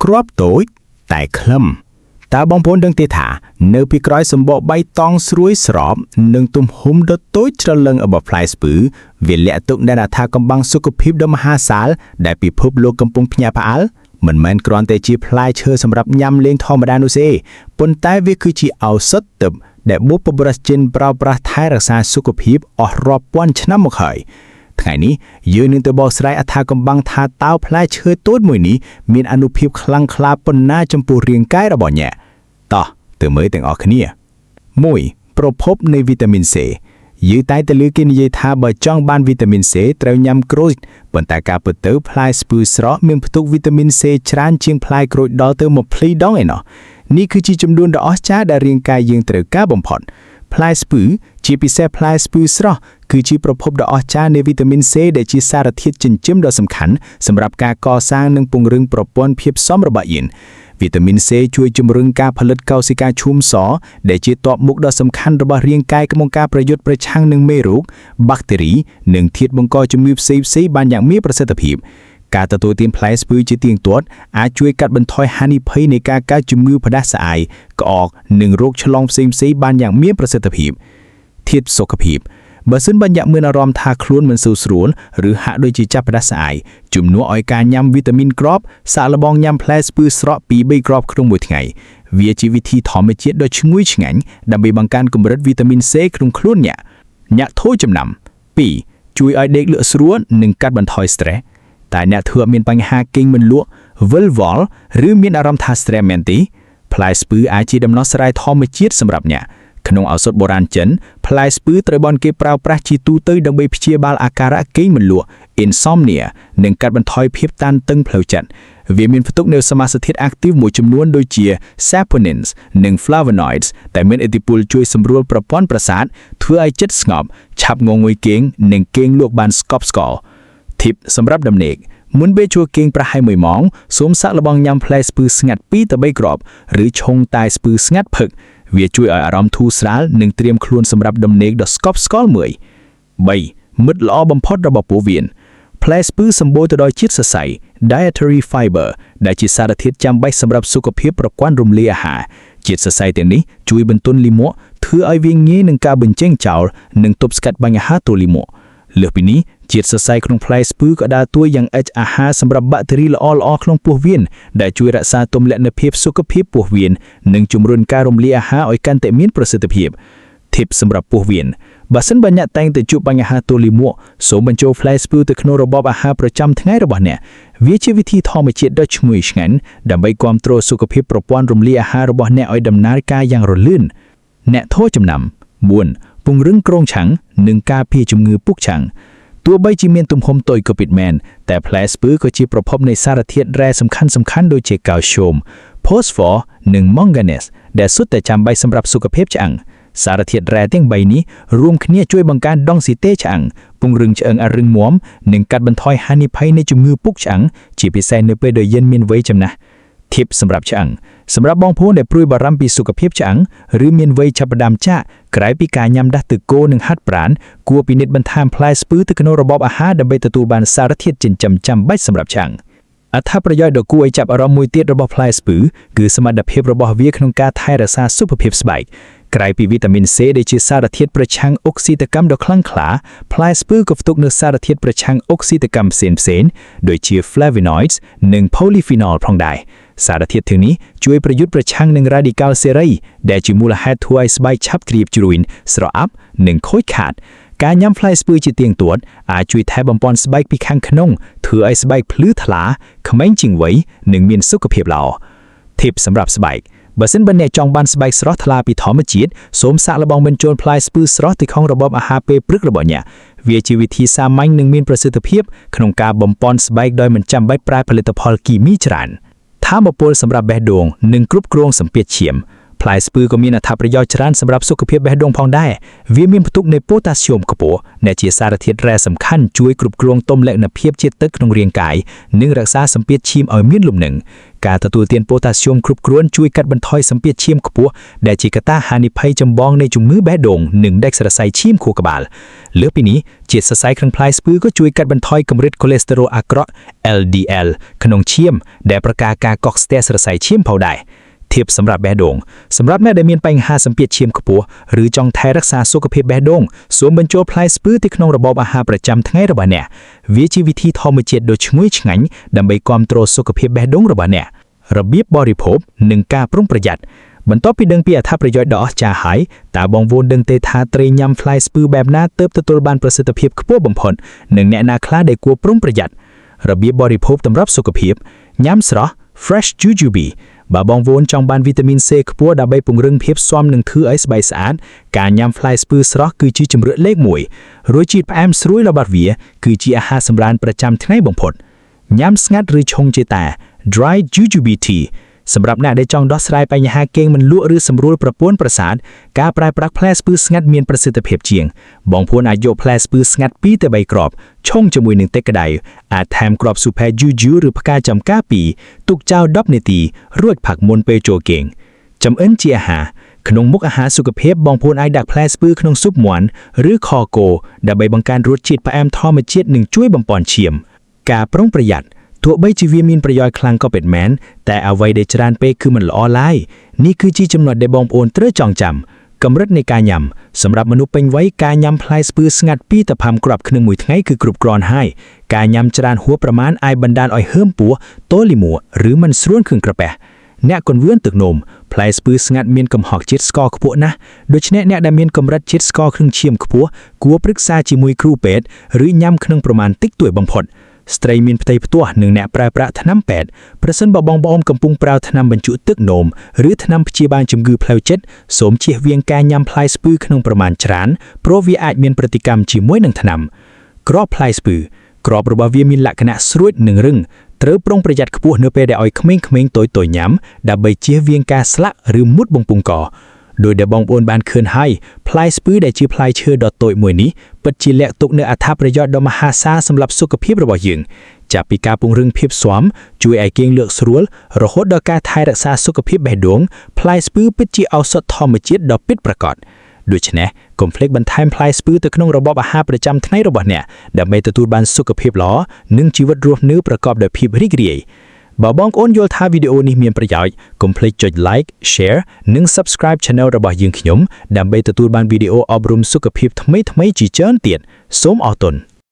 គ្រាប់តូចតែខ្លឹមតើបងប្អូនដឹងទេថានៅពីក្រោយសម្បកបៃតងស្រួយស្រោបនិងទំហំដ៏តូចច្រឡឹងរបស់ផ្លែស្ពឺវាលាក់ទុកនូវអត្ថកំបាំងសុខភាពដ៏មហាសាលដែលពិភពលោកកំពុងភ្ញាក់ផ្អើលមិនមែនគ្រាន់តែជាផ្លែឈើសម្រាប់ញ៉ាំលេងធម្មតានោះទេប៉ុន្តែវាគឺជាឱសថទិព្វដែលបុព្វបុរសចិនប្រើប្រាស់ថែរក្សាសុខភាពអស់រាប់ពាន់ឆ្នាំមកហើយថ្ងៃនេះយើងនឹងទៅបកស្រាយអត្ថកំបាំងថាតើផ្លែឈើតូចមួយនេះមានអានុភាពខ្លាំងក្លាប៉ុណ្ណាចំពោះរាងកាយរបស់អ្នកតោះទៅមើលទាំងអស់គ្នា1ប្រភពនៃវីតាមីន C យើងតែងតែលើកគេនិយាយថាបើចង់បានវីតាមីន C ត្រូវញ៉ាំក្រូចប៉ុន្តែការពិតទៅផ្លែស្ពឺស្រស់មានផ្ទុកវីតាមីន C ច្រើនជាងផ្លែក្រូចដល់ទៅ20ដងឯណោះនេះគឺជាចំនួនដ៏អស្ចារ្យដែលរាងកាយយើងត្រូវការបំផុតផ្លែស្ពឺជាពិសេសផ្លែស្ពឺស្រស់គឺជាប្រភពដ៏អស្ចារ្យនៃវីតាមីន C ដែលជាសារធាតុចិញ្ចឹមដ៏សំខាន់សម្រាប់ការកសាងនិងពង្រឹងប្រព័ន្ធភាពស៊ាំរបស់យើងវីតាមីន C ជួយជំរុញការផលិតកោសិកាឈាមសដែលជាទ័ពមុខដ៏សំខាន់របស់រាងកាយក្នុងការប្រយុទ្ធប្រឆាំងនឹងមេរោគបាក់តេរីនិងធាតុបង្កជំងឺផ្សេងៗបានយ៉ាងមានប្រសិទ្ធភាពការទទួលទានផ្លែស្ពឺជាទៀងទាត់អាចជួយកាត់បន្ថយហានិភ័យនៃការកើតជំងឺផ្ដាសាយក្អកនិងរោគឆ្លងផ្សេងៗបានយ៉ាងមានប្រសិទ្ធភាពធាតុសុខភាពបើសិនបើអ្នកមានអារម្មណ៍ថាខ្លួនមិនសូវស្រួលឬហាក់ដូចជាចាប់ផ្ដាសាយជំនួសឲ្យការញ៉ាំវីតាមីនគ្រាប់សាកល្បងញ៉ាំផ្លែស្ពឺស្រស់ពី3គ្រាប់ក្នុងមួយថ្ងៃវាជាវិធីធម្មជាតិដ៏ឈ្ងុយឆ្ងាញ់ដើម្បីបង្កើនកម្រិតវីតាមីន C ក្នុងខ្លួនអ្នកធូរចំណាំ2ជួយឲ្យដេកលក់ស្រួលនិងកាត់បន្ថយ stress តែអ្នកធ្វើមានបញ្ហាគេងមិនលក់វិលវល់ឬមានអារម្មណ៍ថា stress មែនទេផ្លែស្ពឺអាចជាដំណោះស្រាយធម្មជាតិសម្រាប់អ្នកក្នុងឱសថបុរាណចិនផ្លែស្ពឺត្រូវបានគេប្រើប្រាស់ជាទូទៅដើម្បីព្យាបាលអាការៈគេងមិនលក់ insomnia និងកាត់បន្ថយភាពតានតឹងផ្លូវចិត្តវាមានផ្ទុកនូវសមាសធាតុ active មួយចំនួនដូចជា saponins និង flavonoids ដែលមានឥទ្ធិពលជួយសម្រួលប្រព័ន្ធប្រសាទធ្វើឲ្យចិត្តស្ងប់ឆាប់ងងុយគេងនិងគេងលក់បានស្កប់ស្កល់ tip សម្រាប់ដំណេកមុនពេលចូលគេងប្រហែល1ម៉ោងសូមសាកល្បងញ៉ាំផ្លែស្ពឺស្ងាត់2ទៅ3គ្រាប់ឬឆុងតែស្ពឺស្ងាត់ផឹកវាជួយឲ្យអារម្មណ៍ធូរស្រាលនិងត្រៀមខ្លួនសម្រាប់ដំណេកដ៏ស្កប់ស្កល់មួយ3មិត្តល្អបំផុតរបស់ពោះវៀនផ្លែស្ពឺសម្បូរទៅដោយជាតិសរសៃ dietary fiber ដែលជាសារធាតុចាំបាច់សម្រាប់សុខភាពប្រព័ន្ធរំលាយអាហារជាតិសរសៃទាំងនេះជួយបន្ទន់លាមកធ្វើឲ្យវាងាយនឹងការបញ្ចេញចោលនិងទប់ស្កាត់បញ្ហាទល់លាមកលើសពីនេះជាតិសរសៃក្នុងផ្លែស្ពឺក៏ដើរតួយ៉ាងឥតអាហារសម្រាប់បាក់តេរីល្អៗក្នុងពោះវៀនដែលជួយរក្សាតុល្យភាពសុខភាពពោះវៀននិងជំរុញការរំលាយអាហារឲ្យកាន់តែមានប្រសិទ្ធភាព Tip សម្រាប់ពោះវៀនបើសិនបើអ្នកតែងតែជួបបញ្ហាទល់លាមកសូមបញ្ចូលផ្លែស្ពឺទៅក្នុងរបបអាហារប្រចាំថ្ងៃរបស់អ្នកវាជាវិធីធម្មជាតិដ៏ឈ្ងុយឆ្ងាញ់ដើម្បីគាំទ្រសុខភាពប្រព័ន្ធរំលាយអាហាររបស់អ្នកឲ្យដំណើរការយ៉ាងរលឿនអ្នកធូរចំណាំ4ពង្រឹងគ្រោងឆាំងនិងការពារជំងឺពុកឆាំងទោះបីជាមានទំហំតូចក៏ពិតមែនតែផ្លែស្ពឺក៏ជាប្រភពនៃសារធាតុរ៉ែសំខាន់ៗដូចជាកាល់ស្យូម ផូស្វ័រនិងម៉ង់ហ្គាណេសដែលសុទ្ធតែចាំបាច់សម្រាប់សុខភាពឆ្អឹងសារធាតុរ៉ែទាំង3នេះរួមគ្នាជួយបង្កើនដង់ស៊ីតេឆ្អឹងពង្រឹងឆ្អឹងឲ្យរឹងមាំនិងកាត់បន្ថយហានិភ័យនៃជំងឺពុកឆ្អឹងជាពិសេសនៅពេលដែលយើងមានវ័យចំណាស់ Tip សម្រាប់ឆ្អឹងសម្រាប់បងប្អូនដែលព្រួយបារម្ភពីសុខភាពឆ្អឹងឬមានវ័យចាប់ផ្ដើមចាក់ក្រៅពីការញ៉ាំដាស់ទឹកគោនិងហាត់ប្រាណគួរពិនិត្យបន្ថែមផ្លែស្ពឺទៅក្នុងរបបអាហារដើម្បីទទួលបានសារធាតុចិញ្ចឹមចាំបាច់សម្រាប់ឆ្អឹងអត្ថប្រយោជន៍ដ៏គួរឲ្យចាប់អារម្មណ៍មួយទៀតរបស់ផ្លែស្ពឺគឺសមត្ថភាពរបស់វាក្នុងការថែរក្សាសុខភាពស្បែកក្រៅពីវីតាមីន C ដែលជាសារធាតុប្រឆាំងអុកស៊ីតកម្មដ៏ខ្លាំងក្លាផ្លែស្ពឺក៏ផ្ទុកនូវសារធាតុប្រឆាំងអុកស៊ីតកម្មផ្សេងៗដូចជា flavonoids និង polyphenol ផងដែរសារធាតុទាំងនេះជួយប្រយុទ្ធប្រឆាំងនឹង radical សេរីដែលជាមូលហេតុធ្វើឲ្យស្បែកឆាប់ជ្រាបជ្រួញស្រអាប់និងខូចខាតការញ៉ាំផ្លែស្ពឺជាទៀងទាត់អាចជួយថែបំពន់ស្បែកពីខាងក្នុងធ្វើឲ្យស្បែកភ្លឺថ្លាក្មេងជាងវ័យនិងមានសុខភាពល្អ Tip សម្រាប់ស្បែកបើសិនបើអ្នកចង់បានស្បែកស្រស់ថ្លាពីធម្មជាតិសូមសាកល្បងបញ្ចូលផ្លែស្ពឺស្រស់ទៅក្នុងរបបអាហារពេលព្រឹករបស់អ្នកវាជាវិធីសាមញ្ញនិងមានប្រសិទ្ធភាពក្នុងការបំពន់ស្បែកដោយមិនចាំបាច់ប្រើផលិតផលគីមីច្រើនថាមពលសម្រាប់បេះដូងនិងគ្រប់គ្រងសម្ពាធឈាមផ្លែស្ពឺក៏មានអត្ថប្រយោជន៍ច្រើនសម្រាប់សុខភាពបេះដូងផងដែរវាមានផ្ទុកនៃប៉ូតាស្យូមខ្ពស់ដែលជាសារធាតុរ៉ែសំខាន់ជួយគ្រប់គ្រងតុល្យភាពជាតិទឹកក្នុងរាងកាយនិងរក្សាសម្ពាធឈាមឲ្យមានលំនឹង ការទទួលទានប៉ូតាស្យូមគ្រប់គ្រាន់ជួយកាត់បន្ថយសម្ពាធឈាមខ្ពស់ដែលជាកត្តាហានិភ័យចម្បងនៃជំងឺបេះដូងនិងដាច់ស្រស័យឈាមខួរក្បាលលើសពីនេះជាតិសរសៃក្នុងផ្លែស្ពឺក៏ជួយកាត់បន្ថយកម្រិតកូលេស្តេរ៉ុលអាក្រក់ LDL ក្នុងឈាមដែលប្រកាសការកកស្ទះសរសៃឈាមផងដែរធៀបសម្រាប់បេះដូងសម្រាប់អ្នកដែលមានបញ្ហាសម្ពាធឈាមខ្ពស់ឬចង់ថែរក្សាសុខភាពបេះដូងសូមបញ្ចូលផ្លែស្ពឺទៅក្នុងរបបអាហារប្រចាំថ្ងៃរបស់អ្នកវាជាវិធីធម្មជាតិដ៏ឈ្ងុយឆ្ងាញ់ដើម្បីគាំទ្រសុខភាពបេះដូងរបស់អ្នករបៀបបរិភោគនិងការប្រុងប្រយ័ត្នបន្ទាប់ពីដឹងពីអត្ថប្រយោជន៍ដ៏អស្ចារ្យហើយតើបងប្អូនដឹងទេថាត្រីញ៉ាំផ្លែស្ពឺបែបណាទើបទទួលបានប្រសិទ្ធភាពខ្ពស់បំផុតនិងអ្នកណាខ្លះដែលគួរប្រុងប្រយ័ត្នរបៀបបរិភោគសម្រាប់សុខភាពញ៉ាំស្រស់ Fresh Jujube បើបងប្អូនចង់បានវីតាមីន C ខ្ពស់ដើម្បីពង្រឹងភាពស៊ាំនិងធ្វើឲ្យស្បែកស្អាតការញ៉ាំផ្លែស្ពឺស្រស់គឺជាជម្រើសលេខ1រសជាតិផ្អែមស្រួយរបស់វាគឺជាអាហារសម្រានប្រចាំថ្ងៃបំផុតញ៉ាំស្ងាត់ឬឆុងជាតា Dry Jujube Tea សម្រាប់អ្នកដែលចង់ដោះស្រាយបញ្ហាគេងមិនលក់ឬសម្រួលប្រព័ន្ធប្រសាទការប្រើប្រាស់ផ្លែស្ពឺស្ងាត់មានប្រសិទ្ធភាពជាងបងប្អូនអាចយកផ្លែស្ពឺស្ងាត់2ទៅ3គ្រាប់ឆុងជាមួយនឹងទឹកក្តៅអាចថែមគ្រាប់ស៊ុបហេជូជូឬផ្កាចំការ2ទុកចោល10នាទីរួចផឹកមុនពេលចូលគេងចម្អិនជាអាហារក្នុងមុខអាហារសុខភាពបងប្អូនអាចដាក់ផ្លែស្ពឺក្នុងស៊ុបមាន់ឬខគោដើម្បីបង្កើនរសជាតិផ្អែមធម្មជាតិនិងជួយបំប៉នឈាមការប្រុងប្រយ័ត្នទោះបីជាវាមានប្រយោជន៍ខ្លាំងក៏ពិតមែនតែអ្វីដែលច្រើនពេកគឺមិនល្អឡើយនេះគឺជាចំណុចដែលបងប្អូនត្រូវចងចាំកម្រិតនៃការញ៉ាំសម្រាប់មនុស្សពេញវ័យការញ៉ាំផ្លែស្ពឺស្ងាត់2ទៅ5គ្រាប់ក្នុងមួយថ្ងៃគឺគ្រប់គ្រាន់ហើយការញ៉ាំច្រើនហួសប្រមាណអាចបណ្ដាលឲ្យហើមពោះតូលីមួឬមិនស្រួលគ្រឿងក្រពះអ្នកគន្វឿនទឹកនោមផ្លែស្ពឺស្ងាត់មានកំហុសជាតិស្ករខ្ពស់ណាស់ដូច្នេះអ្នកដែលមានកម្រិតជាតិស្ករគ្រឿងឈាមខ្ពស់គួរប្រឹក្សាជាមួយគ្រូពេទ្យឬញ៉ាំក្នុងប្រមាណតិចតួចបំផុតស្ត្រីមានផ្ទៃផ្ទាស់និងអ្នកប្រើប្រាស់ថ្នាំពេទ្យប្រសិនបើបងប្អូនកំពុងប្រើថ្នាំបញ្ជក់ទឹកនោមឬថ្នាំព្យាបាលជំងឺផ្លូវចិត្តសូមជៀសវាងការញ៉ាំផ្លែស្ពឺក្នុងប្រមាណច្រើនព្រោះវាអាចមានប្រតិកម្មជាមួយនឹងថ្នាំគ្រាប់ផ្លែស្ពឺគ្រាប់របស់វាមានលក្ខណៈស្រួចនិងរឹងត្រូវប្រុងប្រយ័ត្នខ្ពស់នៅពេលដែលឲ្យក្មេងៗតូចៗញ៉ាំដើម្បីជៀសវាងការស្លាក់ឬមុតបំពង់កដោយដែលបងប្អូនបានឃើញហើយផ្លែស្ពឺដែលជាផ្លែឈើដ៏តូចមួយនេះពិតជាលាក់ទុកនូវអត្ថប្រយោជន៍ដ៏មហាសាលសម្រាប់សុខភាពរបស់យើងចាប់ពីការពង្រឹងភាពស៊ាំជួយឲ្យគេងលក់ស្រួលរហូតដល់ការថែរក្សាសុខភាពបេះដូងផ្លែស្ពឺពិតជាឱសថធម្មជាតិដ៏ពិតប្រាកដដូច្នេះកុំភ្លេចបន្ថែមផ្លែស្ពឺទៅក្នុងរបបអាហារប្រចាំថ្ងៃរបស់អ្នកដើម្បីទទួលបានសុខភាពល្អនិងជីវិតរស់នៅប្រកបដោយភាពរីករាយបើបងប្អូនយល់ថាវីដេអូនេះមានប្រយោជន៍កុំភ្លេចចុច like share និង subscribe channel របស់យើងខ្ញុំដើម្បីទទួលបានវីដេអូអប់រំសុខភាពថ្មីៗជាច្រើនទៀតសូមអរគុណ